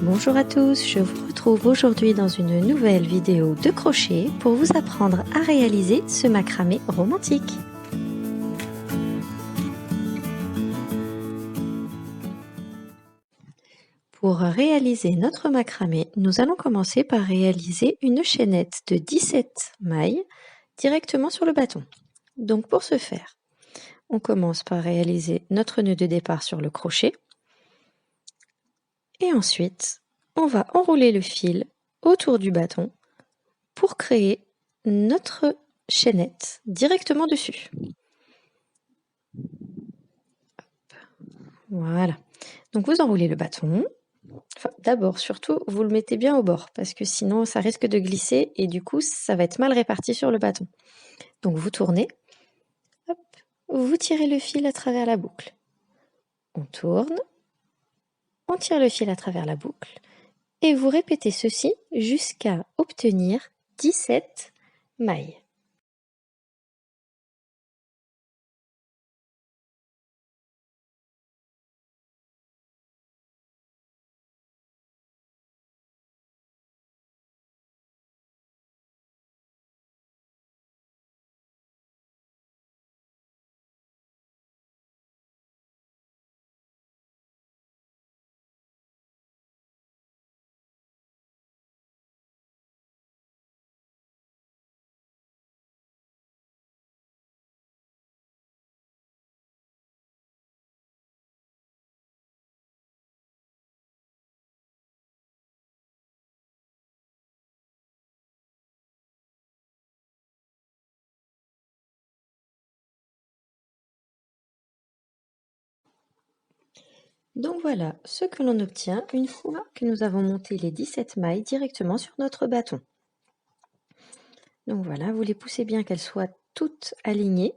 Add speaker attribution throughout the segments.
Speaker 1: Bonjour à tous, je vous retrouve aujourd'hui dans une nouvelle vidéo de crochet pour vous apprendre à réaliser ce macramé romantique. Pour réaliser notre macramé, nous allons commencer par réaliser une chaînette de 17 mailles directement sur le bâton. Donc pour ce faire, on commence par réaliser notre nœud de départ sur le crochet et ensuite on va enrouler le fil autour du bâton pour créer notre chaînette directement dessus. Voilà. Donc vous enroulez le bâton. Enfin, d'abord, surtout, vous le mettez bien au bord parce que sinon ça risque de glisser et du coup ça va être mal réparti sur le bâton. Donc vous tournez, hop, vous tirez le fil à travers la boucle. On tourne, on tire le fil à travers la boucle et vous répétez ceci jusqu'à obtenir 17 mailles. Donc voilà ce que l'on obtient une fois que nous avons monté les 17 mailles directement sur notre bâton. Donc voilà, vous les poussez bien qu'elles soient toutes alignées,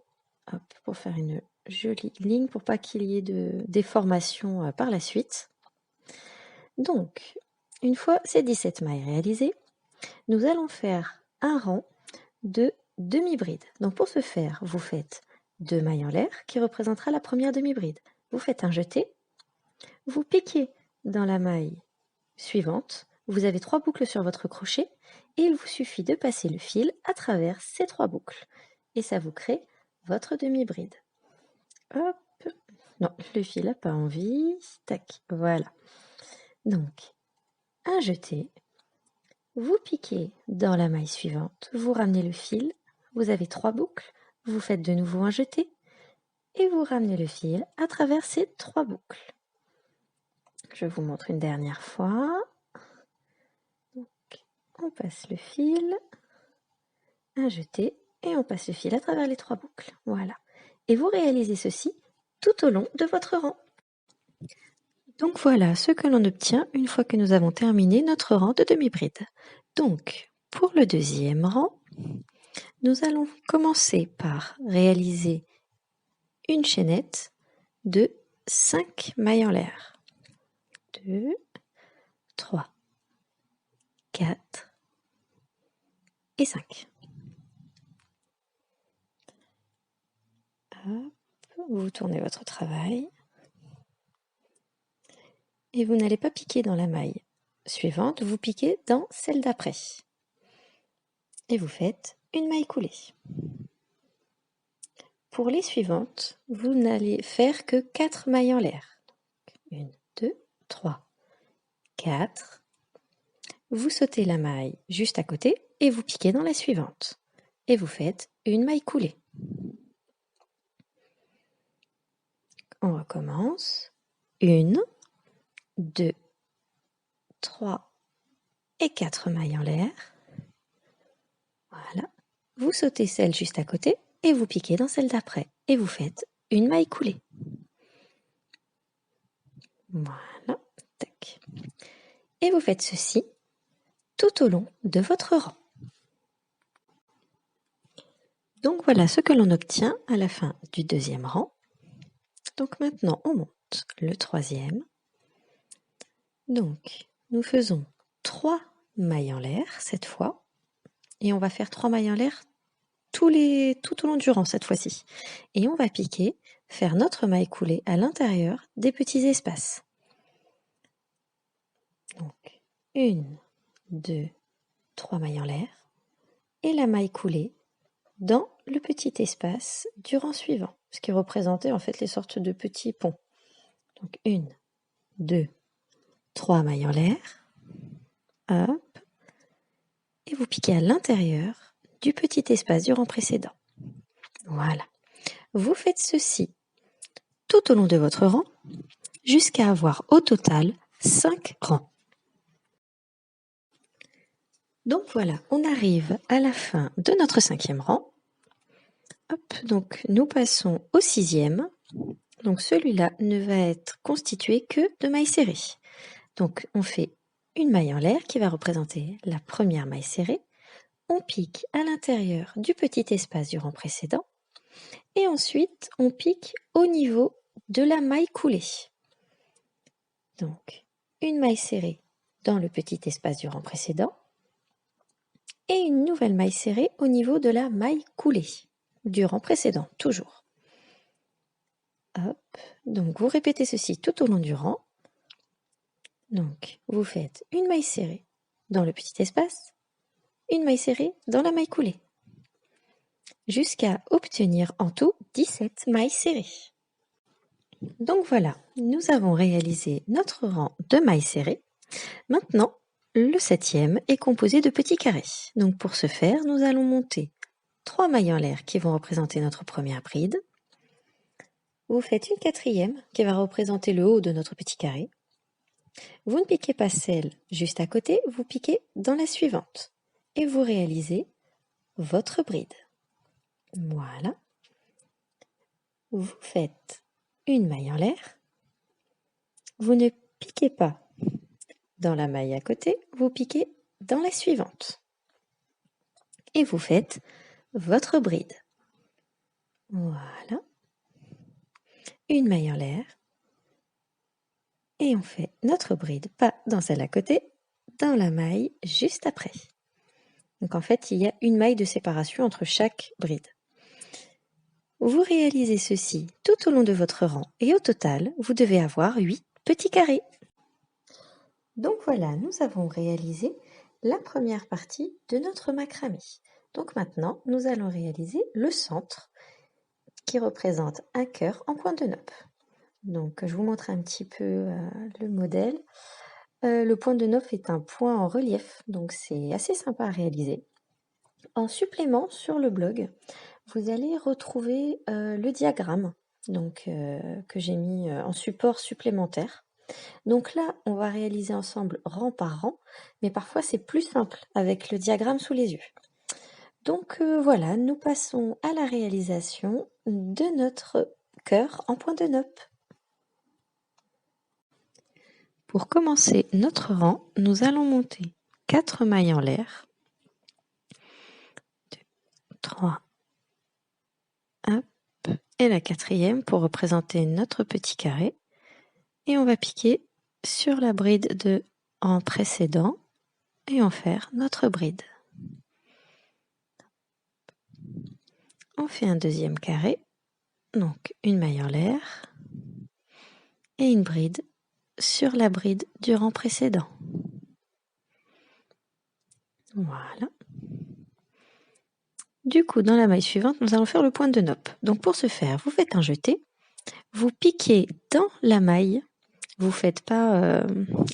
Speaker 1: hop, pour faire une jolie ligne, pour pas qu'il y ait de déformation par la suite. Donc, une fois ces 17 mailles réalisées, nous allons faire un rang de demi-bride. Donc pour ce faire, vous faites 2 mailles en l'air qui représentera la première demi-bride. Vous faites un jeté, vous piquez dans la maille suivante, vous avez 3 boucles sur votre crochet et il vous suffit de passer le fil à travers ces 3 boucles. Et ça vous crée votre demi-bride. Hop, non, le fil n'a pas envie, tac, voilà. Donc, un jeté, vous piquez dans la maille suivante, vous ramenez le fil, vous avez 3 boucles, vous faites de nouveau un jeté et vous ramenez le fil à travers ces 3 boucles. Je vous montre une dernière fois. Donc, on passe le fil, un jeté et on passe le fil à travers les 3 boucles. Voilà. Et vous réalisez ceci tout au long de votre rang. Donc voilà ce que l'on obtient une fois que nous avons terminé notre rang de demi-bride. Donc, pour le deuxième rang, nous allons commencer par réaliser une chaînette de 5 mailles en l'air. 2, 3, 4 et 5. Hop, vous tournez votre travail. Et vous n'allez pas piquer dans la maille suivante, vous piquez dans celle d'après. Et vous faites une maille coulée. Pour les suivantes, vous n'allez faire que 4 mailles en l'air. 1, 2, 3, 4. Vous sautez la maille juste à côté et vous piquez dans la suivante. Et vous faites une maille coulée. On recommence. 1, 2, 3 et 4 mailles en l'air. Voilà. Vous sautez celle juste à côté et vous piquez dans celle d'après. Et vous faites une maille coulée. Voilà. Tac. Et vous faites ceci tout au long de votre rang. Donc voilà ce que l'on obtient à la fin du deuxième rang. Donc maintenant on monte le troisième. Donc nous faisons 3 mailles en l'air cette fois. Et on va faire 3 mailles en l'air tout au long du rang cette fois-ci. Et on va piquer, faire notre maille coulée à l'intérieur des petits espaces. Donc 1, 2, 3 mailles en l'air et la maille coulée dans le petit espace du rang suivant, ce qui représentait en fait les sortes de petits ponts. Donc 1, 2, 3 mailles en l'air, hop, et vous piquez à l'intérieur du petit espace du rang précédent. Voilà. Vous faites ceci tout au long de votre rang jusqu'à avoir au total 5 rangs. Donc voilà, on arrive à la fin de notre 5e rang. Hop, donc nous passons au 6e. Donc celui-là ne va être constitué que de mailles serrées. Donc on fait une maille en l'air qui va représenter la première maille serrée. On pique à l'intérieur du petit espace du rang précédent. Et ensuite, on pique au niveau de la maille coulée. Donc, une maille serrée dans le petit espace du rang précédent et une nouvelle maille serrée au niveau de la maille coulée du rang précédent, toujours. Hop, donc vous répétez ceci tout au long du rang. Donc, vous faites une maille serrée dans le petit espace, une maille serrée dans la maille coulée, jusqu'à obtenir en tout 17 mailles serrées. Donc voilà, nous avons réalisé notre rang de mailles serrées. Maintenant, le 7e est composé de petits carrés. Donc pour ce faire, nous allons monter 3 mailles en l'air qui vont représenter notre première bride. Vous faites une 4e qui va représenter le haut de notre petit carré. Vous ne piquez pas celle juste à côté, vous piquez dans la suivante. Et vous réalisez votre bride. Voilà. Vous faites une maille en l'air. Vous ne piquez pas dans la maille à côté, vous piquez dans la suivante. Et vous faites votre bride. Voilà. Une maille en l'air. Et on fait notre bride, pas dans celle à côté, dans la maille juste après. Donc en fait, il y a une maille de séparation entre chaque bride. Vous réalisez ceci tout au long de votre rang et au total, vous devez avoir 8 petits carrés. Donc voilà, nous avons réalisé la première partie de notre macramé. Donc maintenant, nous allons réaliser le centre qui représente un cœur en point de nope. Donc je vous montre un petit peu le modèle. Le point de nope est un point en relief, donc c'est assez sympa à réaliser. En supplément, sur le blog, vous allez retrouver le diagramme donc, que j'ai mis en support supplémentaire. Donc là, on va réaliser ensemble rang par rang, mais parfois c'est plus simple avec le diagramme sous les yeux. Donc voilà, nous passons à la réalisation de notre cœur en point de nope. Pour commencer notre rang, nous allons monter 4 mailles en l'air. 2, 3, hop, et la 4e pour représenter notre petit carré. Et on va piquer sur la bride de rang précédent et en faire notre bride. On fait un deuxième carré, donc une maille en l'air et une bride sur la bride du rang précédent. Voilà. Du coup, dans la maille suivante, nous allons faire le point de nope. Donc pour ce faire, vous faites un jeté, vous piquez dans la maille, vous faites pas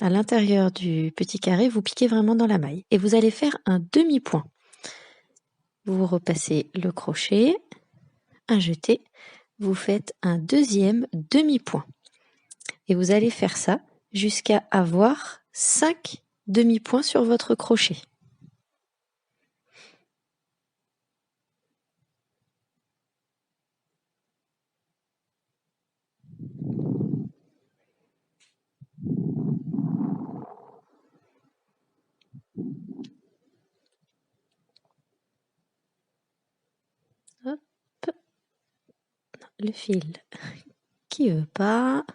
Speaker 1: à l'intérieur du petit carré, vous piquez vraiment dans la maille. Et vous allez faire un demi-point. Vous repassez le crochet, un jeté, vous faites un deuxième demi-point. Et vous allez faire ça jusqu'à avoir 5 demi-points sur votre crochet. Hop. Le fil qui veut pas.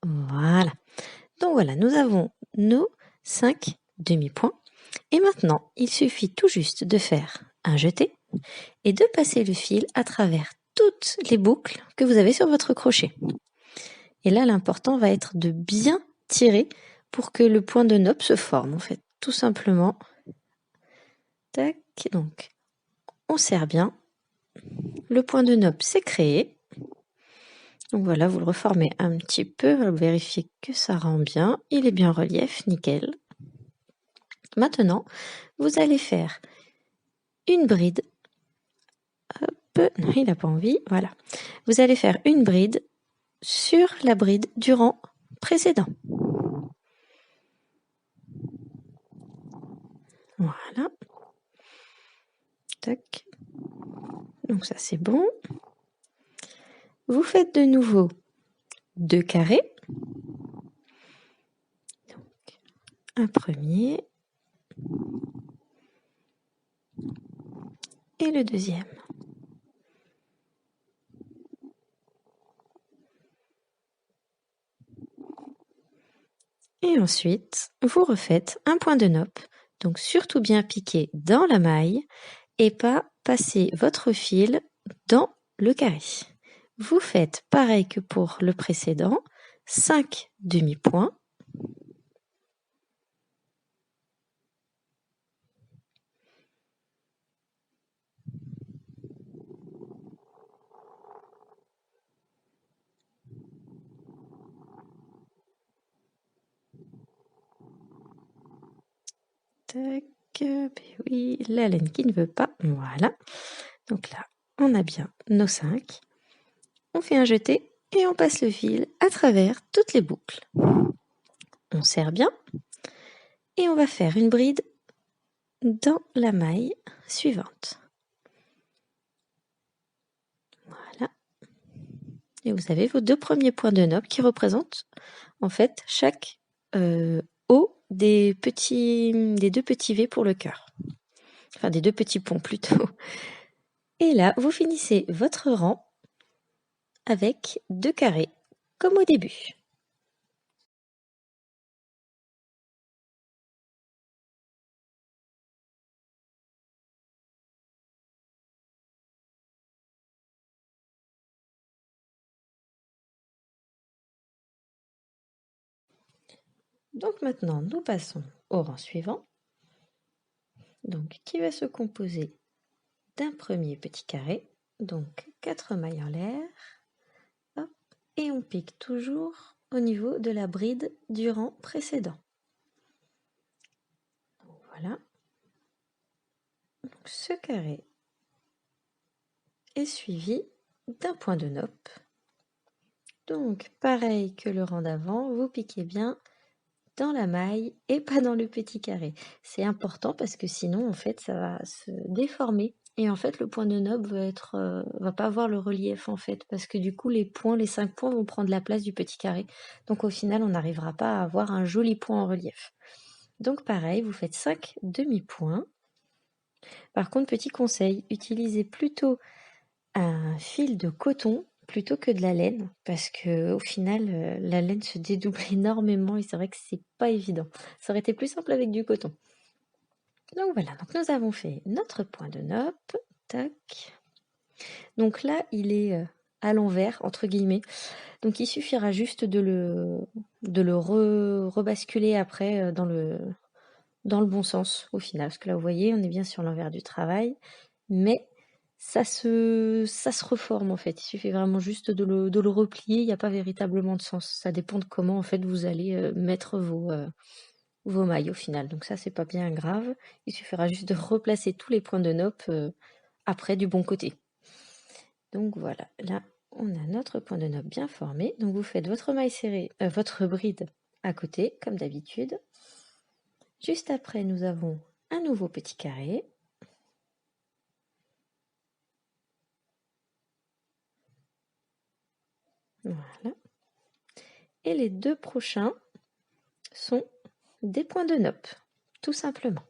Speaker 1: Voilà. Donc voilà, nous avons nos 5 demi-points. Et maintenant, il suffit tout juste de faire un jeté et de passer le fil à travers toutes les boucles que vous avez sur votre crochet. Et là, l'important va être de bien tirer pour que le point de nopp se forme en fait, tout simplement. Tac, donc on serre bien. Le point de nopp s'est créé. Donc voilà, vous le reformez un petit peu, vous vérifiez que ça rend bien. Il est bien relief, nickel. Maintenant, vous allez faire une bride. Hop, non, il n'a pas envie, voilà. Vous allez faire une bride sur la bride du rang précédent. Voilà. Tac. Donc ça c'est bon. Vous faites de nouveau 2 carrés. Donc, un premier et le deuxième. Et ensuite, vous refaites un point de nopp. Donc surtout bien piquer dans la maille et pas passer votre fil dans le carré. Vous faites pareil que pour le précédent, 5 demi-points. Tac, ben oui, la laine qui ne veut pas, voilà. Donc là, on a bien nos 5. On fait un jeté et on passe le fil à travers toutes les boucles. On serre bien et on va faire une bride dans la maille suivante. Voilà. Et vous avez vos 2 premiers points de nopp qui représentent en fait chaque haut des 2 petits V pour le cœur. Enfin des 2 petits ponts plutôt. Et là, vous finissez votre rang avec 2 carrés, comme au début. Donc maintenant, nous passons au rang suivant, donc qui va se composer d'un premier petit carré, donc 4 mailles en l'air, hop, et on pique toujours au niveau de la bride du rang précédent. Donc voilà. Donc ce carré est suivi d'un point de nopp. Donc pareil que le rang d'avant, vous piquez bien dans la maille et pas dans le petit carré. C'est important parce que sinon en fait ça va se déformer et en fait le point de nopp va pas avoir le relief en fait parce que du coup les 5 points vont prendre la place du petit carré. Donc au final on n'arrivera pas à avoir un joli point en relief. Donc pareil, vous faites 5 demi-points. Par contre, petit conseil, utilisez plutôt un fil de coton plutôt que de la laine parce que au final la laine se dédouble énormément et c'est vrai que c'est pas évident. Ça aurait été plus simple avec du coton. Donc voilà, donc nous avons fait notre point de nopp. Tac. Donc là, il est à l'envers entre guillemets. Donc il suffira juste de le rebasculer après dans le bon sens au final parce que là vous voyez, on est bien sur l'envers du travail mais ça se reforme en fait. Il suffit vraiment juste de le replier. Il n'y a pas véritablement de sens. Ça dépend de comment en fait vous allez mettre vos mailles au final. Donc ça c'est pas bien grave. Il suffira juste de replacer tous les points de nopp après du bon côté. Donc voilà, là on a notre point de nopp bien formé. Donc vous faites votre maille serrée, votre bride à côté comme d'habitude. Juste après nous avons un nouveau petit carré. Voilà. Et les 2 prochains sont des points de nopp, tout simplement.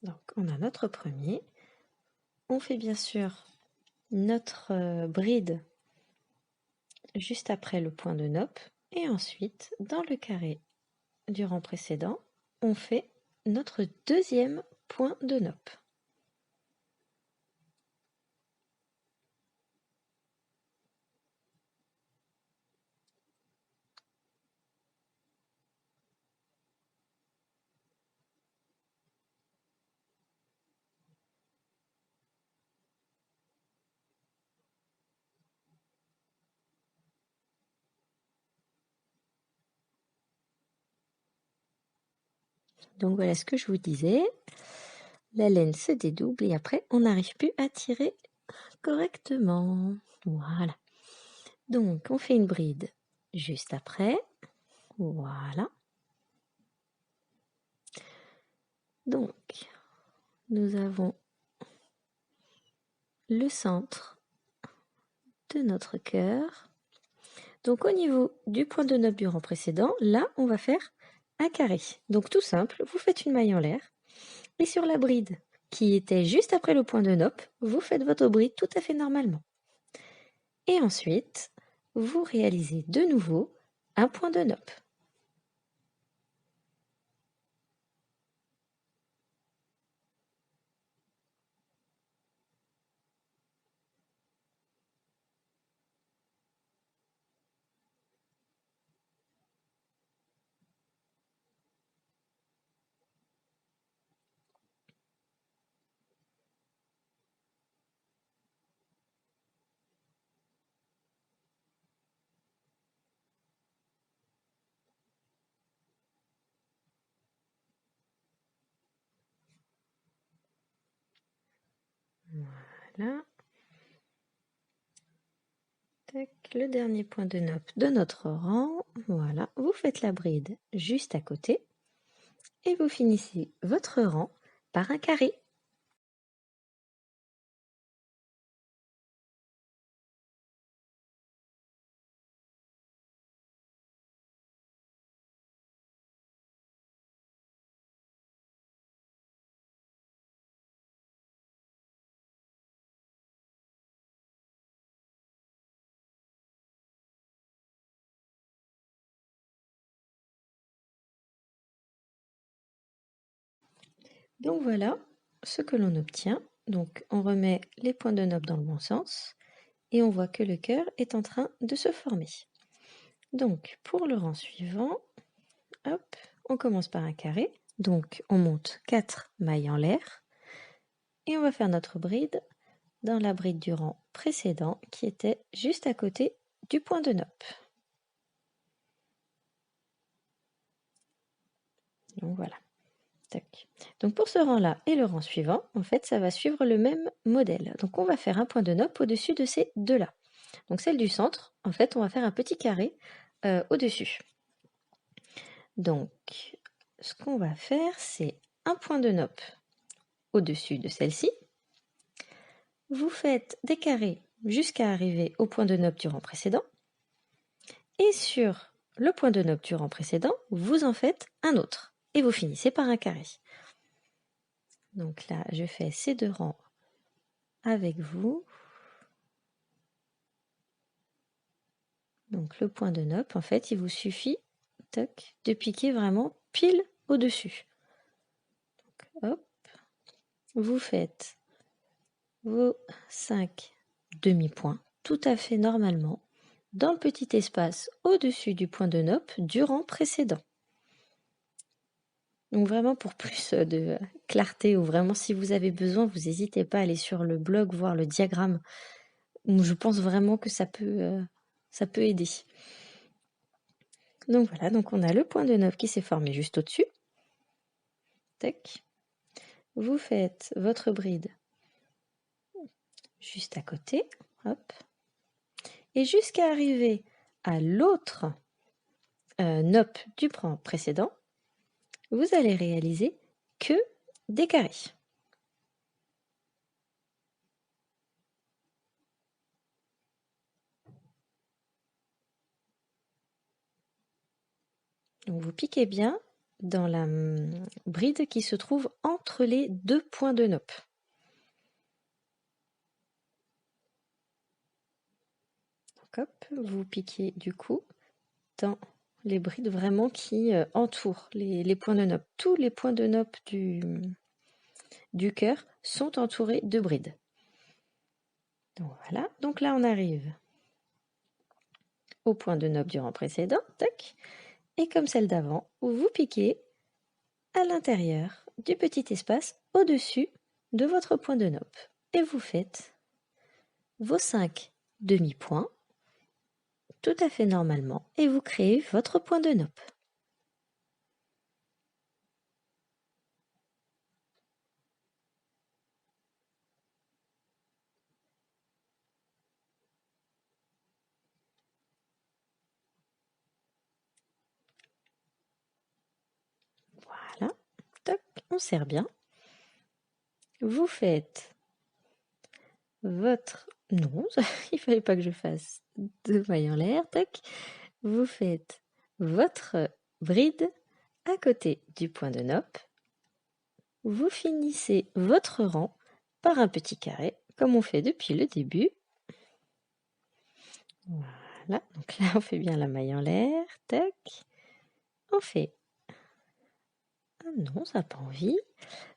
Speaker 1: Donc on a notre premier. On fait bien sûr notre bride juste après le point de nope. Et ensuite, dans le carré du rang précédent, on fait notre deuxième point de nope. Donc voilà ce que je vous disais. La laine se dédouble et après on n'arrive plus à tirer correctement. Voilà. Donc on fait une bride juste après. Voilà. Donc nous avons le centre de notre cœur. Donc au niveau du point de nope du rang précédent, là on va faire un carré. Donc tout simple, vous faites une maille en l'air et sur la bride qui était juste après le point de nope, vous faites votre bride tout à fait normalement. Et ensuite, vous réalisez de nouveau un point de nope. Voilà. Tac, le dernier point de nope de notre rang. Voilà, vous faites la bride juste à côté et vous finissez votre rang par un carré. Donc voilà ce que l'on obtient. Donc on remet les points de nope dans le bon sens et on voit que le cœur est en train de se former. Donc pour le rang suivant, hop, on commence par un carré. Donc on monte 4 mailles en l'air et on va faire notre bride dans la bride du rang précédent qui était juste à côté du point de nope. Donc voilà. Tac. Donc pour ce rang-là et le rang suivant, en fait, ça va suivre le même modèle. Donc on va faire un point de nope au-dessus de ces deux-là. Donc celle du centre, en fait, on va faire un petit carré au-dessus. Donc ce qu'on va faire, c'est un point de nope au-dessus de celle-ci. Vous faites des carrés jusqu'à arriver au point de nope du rang précédent. Et sur le point de nope du rang précédent, vous en faites un autre. Et vous finissez par un carré. Donc là, je fais ces deux rangs avec vous. Donc le point de nope, en fait, il vous suffit toc, de piquer vraiment pile au-dessus. Hop, vous faites vos 5 demi-points tout à fait normalement dans le petit espace au-dessus du point de nope du rang précédent. Donc vraiment pour plus de clarté ou vraiment si vous avez besoin, vous n'hésitez pas à aller sur le blog voir le diagramme. Je pense vraiment que ça peut aider. Donc voilà, donc on a le point de nope qui s'est formé juste au-dessus. Tac. Vous faites votre bride juste à côté, hop, et jusqu'à arriver à l'autre nope du rang précédent, vous allez réaliser que des carrés. Donc vous piquez bien dans la bride qui se trouve entre les 2 points de nopp. Donc hop, vous piquez du coup dans les brides vraiment qui entourent les points de nopp. Tous les points de nopp du cœur sont entourés de brides. Donc voilà, donc là on arrive au point de nopp du rang précédent, tac, et comme celle d'avant, vous piquez à l'intérieur du petit espace au-dessus de votre point de nopp. Et vous faites vos 5 demi-points tout à fait normalement et vous créez votre point de nopp. Voilà, toc, on serre bien. Vous faites votre... Non, il fallait pas que je fasse de mailles en l'air, toc. Vous faites votre bride à côté du point de nopp. Vous finissez votre rang par un petit carré, comme on fait depuis le début. Voilà, donc là on fait bien la maille en l'air, tac. On fait... Ah non, ça n'a pas envie.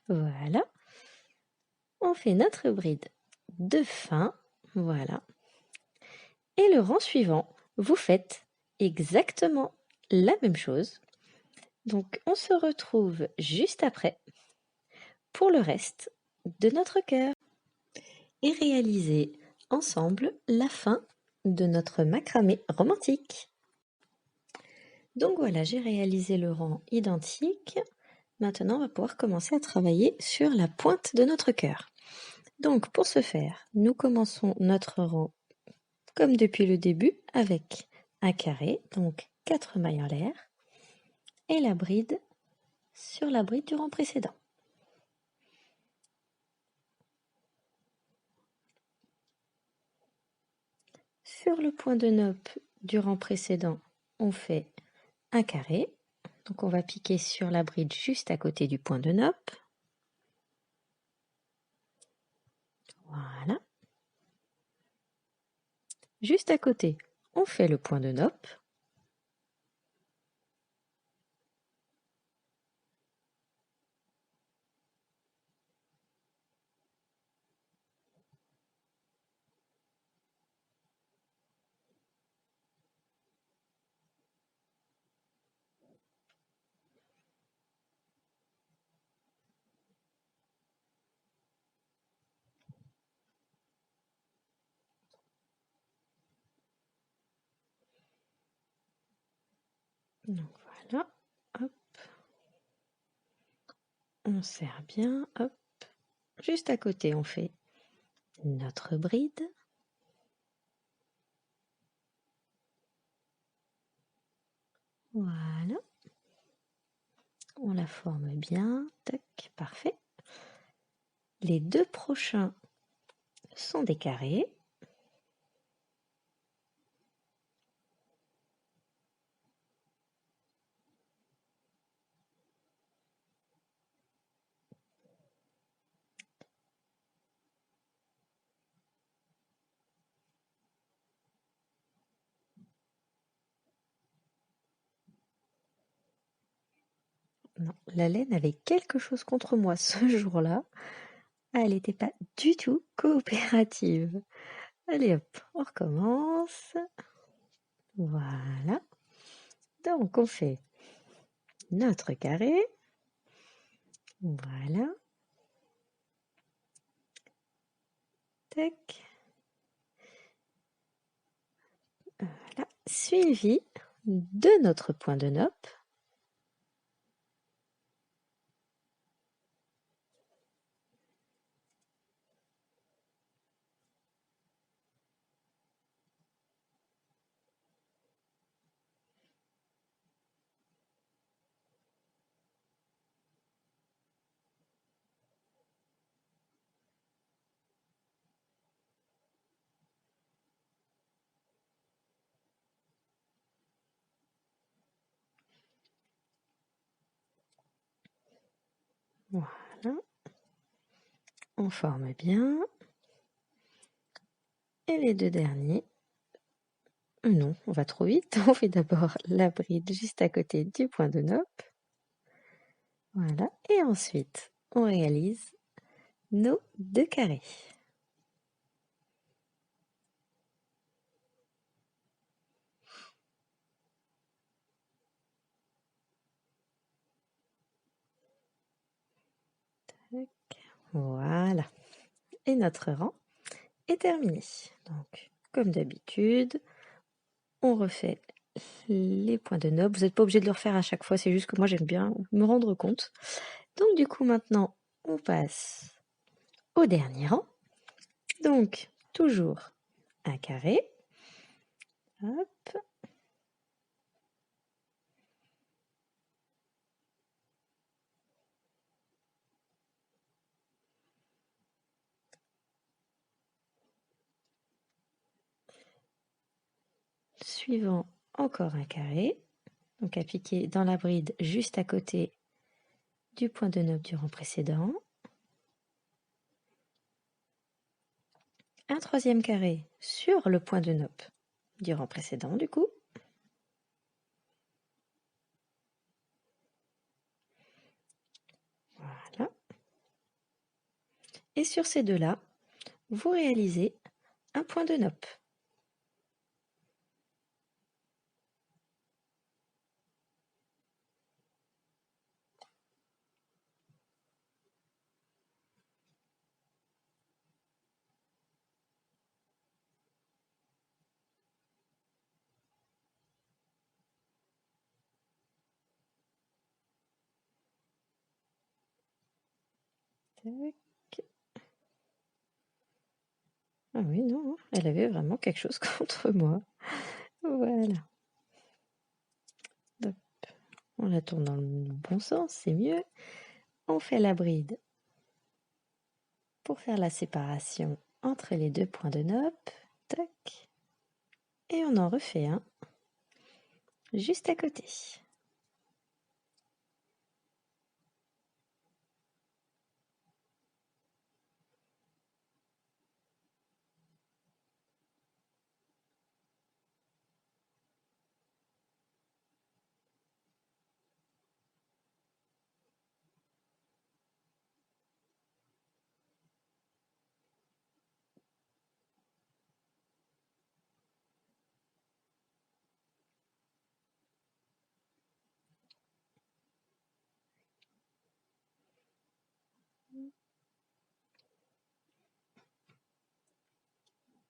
Speaker 1: Voilà. On fait notre bride de fin, voilà. Et le rang suivant, vous faites exactement la même chose. Donc on se retrouve juste après pour le reste de notre cœur et réaliser ensemble la fin de notre macramé romantique. Donc voilà, j'ai réalisé le rang identique. Maintenant, on va pouvoir commencer à travailler sur la pointe de notre cœur. Donc pour ce faire, nous commençons notre rang comme depuis le début avec un carré, donc 4 mailles en l'air, et la bride sur la bride du rang précédent. Sur le point de nopp du rang précédent, on fait un carré, donc on va piquer sur la bride juste à côté du point de nopp. Voilà. Juste à côté, on fait le point de nopp. Donc voilà, hop. On serre bien, hop. Juste à côté, on fait notre bride. Voilà. On la forme bien, tac, parfait. Les 2 prochains sont des carrés. Non, la laine avait quelque chose contre moi ce jour-là. Elle n'était pas du tout coopérative. Allez hop, on recommence. Voilà. Donc on fait notre carré. Voilà. Tac. Voilà. Suivi de notre point de nopp. Voilà. On forme bien. Et les deux derniers. Non, on va trop vite. On fait d'abord la bride juste à côté du point de nope. Voilà. Et ensuite, on réalise nos deux carrés. Voilà. Et notre rang est terminé. Donc, comme d'habitude, on refait les points de nope. Vous n'êtes pas obligé de le refaire à chaque fois, c'est juste que moi j'aime bien me rendre compte. Donc du coup maintenant, on passe au dernier rang. Donc, toujours un carré. Hop. Suivant, encore un carré. Donc appliqué dans la bride juste à côté du point de nope du rang précédent. Un troisième carré sur le point de nope du rang précédent du coup. Voilà. Et sur ces deux-là, vous réalisez un point de nope. Tac. Ah oui, non, elle avait vraiment quelque chose contre moi. Voilà. Hop. On la tourne dans le bon sens, c'est mieux. On fait la bride pour faire la séparation entre les deux points de nope. Tac. Et on en refait un juste à côté.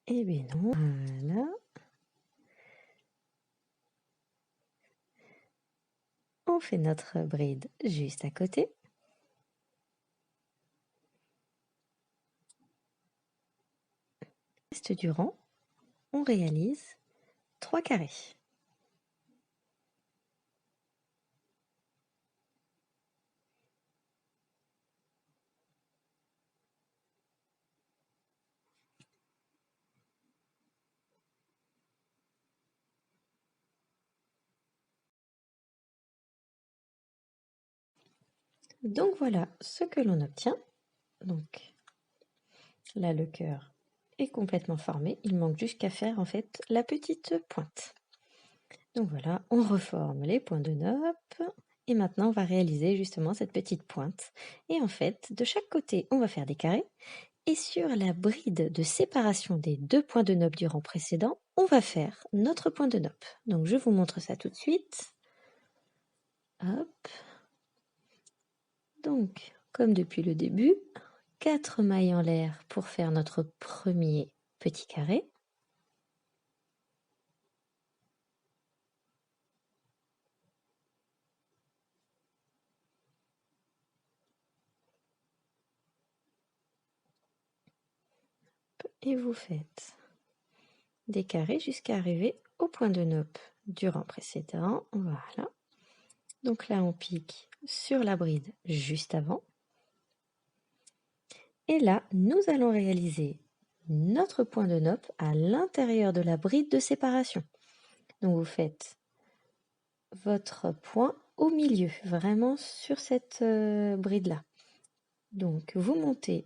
Speaker 1: Eh bien non, voilà. On fait notre bride juste à côté. Reste du rang, on réalise 3 carrés. Donc voilà ce que l'on obtient. Donc là, le cœur est complètement formé. Il manque juste qu'à faire en fait la petite pointe. Donc voilà, on reforme les points de nope. Et maintenant, on va réaliser justement cette petite pointe. Et en fait, de chaque côté, on va faire des carrés. Et sur la bride de séparation des deux points de nope du rang précédent, on va faire notre point de nope. Donc je vous montre ça tout de suite. Hop. Donc, comme depuis le début, 4 mailles en l'air pour faire notre premier petit carré. Et vous faites des carrés jusqu'à arriver au point de nope du rang précédent. Voilà. Donc là, on pique sur la bride juste avant. Et là, nous allons réaliser notre point de nope à l'intérieur de la bride de séparation. Donc vous faites votre point au milieu, vraiment sur cette bride-là. Donc vous montez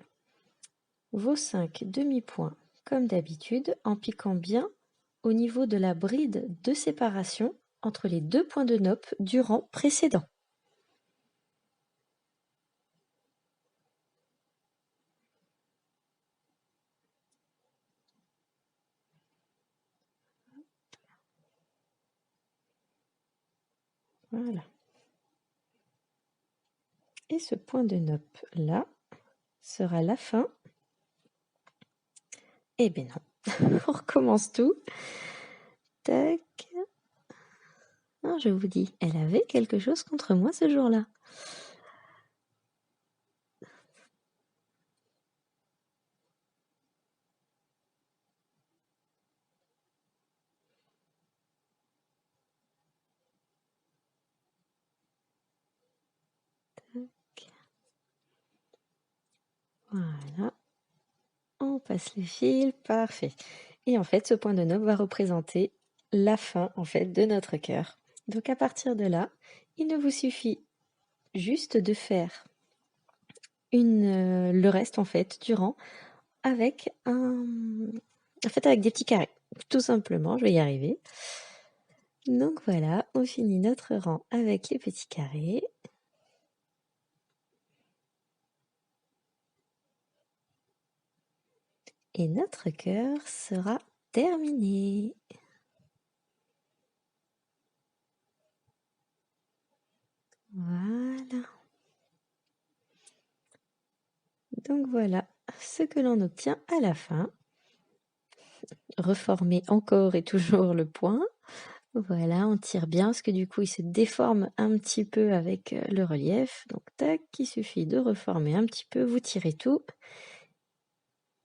Speaker 1: vos 5 demi-points comme d'habitude en piquant bien au niveau de la bride de séparation entre les 2 points de nope du rang précédent. Voilà. Et ce point de nope là sera la fin. Eh bien non, on recommence tout. Tac. Ah, je vous dis, elle avait quelque chose contre moi ce jour-là. Tac. Voilà. On passe le fil, parfait. Et en fait, ce point de nope va représenter la fin en fait de notre cœur. Donc à partir de là, il ne vous suffit juste de faire le reste en fait du rang avec avec des petits carrés. Tout simplement, je vais y arriver. Donc voilà, on finit notre rang avec les petits carrés. Et notre cœur sera terminé. Voilà. Donc voilà ce que l'on obtient à la fin. Reformer encore et toujours le point. Voilà, on tire bien parce que du coup il se déforme un petit peu avec le relief. Donc tac, il suffit de reformer un petit peu, vous tirez tout.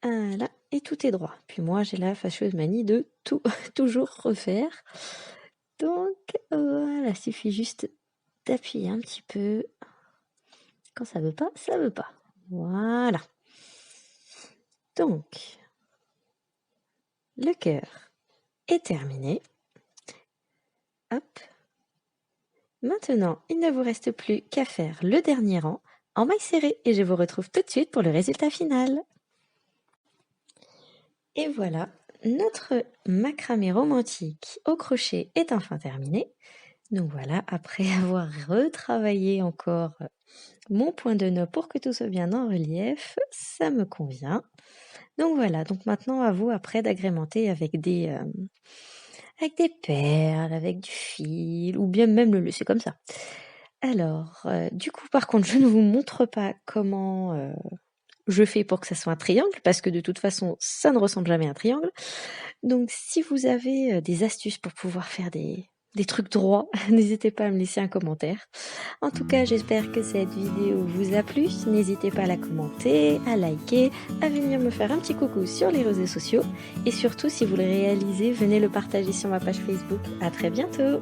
Speaker 1: Voilà, et tout est droit. Puis moi j'ai la fâcheuse manie de tout toujours refaire. Donc voilà, il suffit juste d'appuyer un petit peu. Quand ça veut pas, ça veut pas. Voilà. Donc, le cœur est terminé. Hop. Maintenant, il ne vous reste plus qu'à faire le dernier rang en maille serrée et je vous retrouve tout de suite pour le résultat final. Et voilà, notre macramé romantique au crochet est enfin terminé. Donc voilà, après avoir retravaillé encore mon point de nope pour que tout soit bien en relief, ça me convient. Donc voilà, donc maintenant à vous après d'agrémenter avec des perles, avec du fil, ou bien même le laisser comme ça. Alors, du coup par contre je ne vous montre pas comment je fais pour que ça soit un triangle, parce que de toute façon ça ne ressemble jamais à un triangle. Donc si vous avez des astuces pour pouvoir faire des trucs droits, n'hésitez pas à me laisser un commentaire. En tout cas, j'espère que cette vidéo vous a plu. N'hésitez pas à la commenter, à liker, à venir me faire un petit coucou sur les réseaux sociaux. Et surtout, si vous le réalisez, venez le partager sur ma page Facebook. À très bientôt!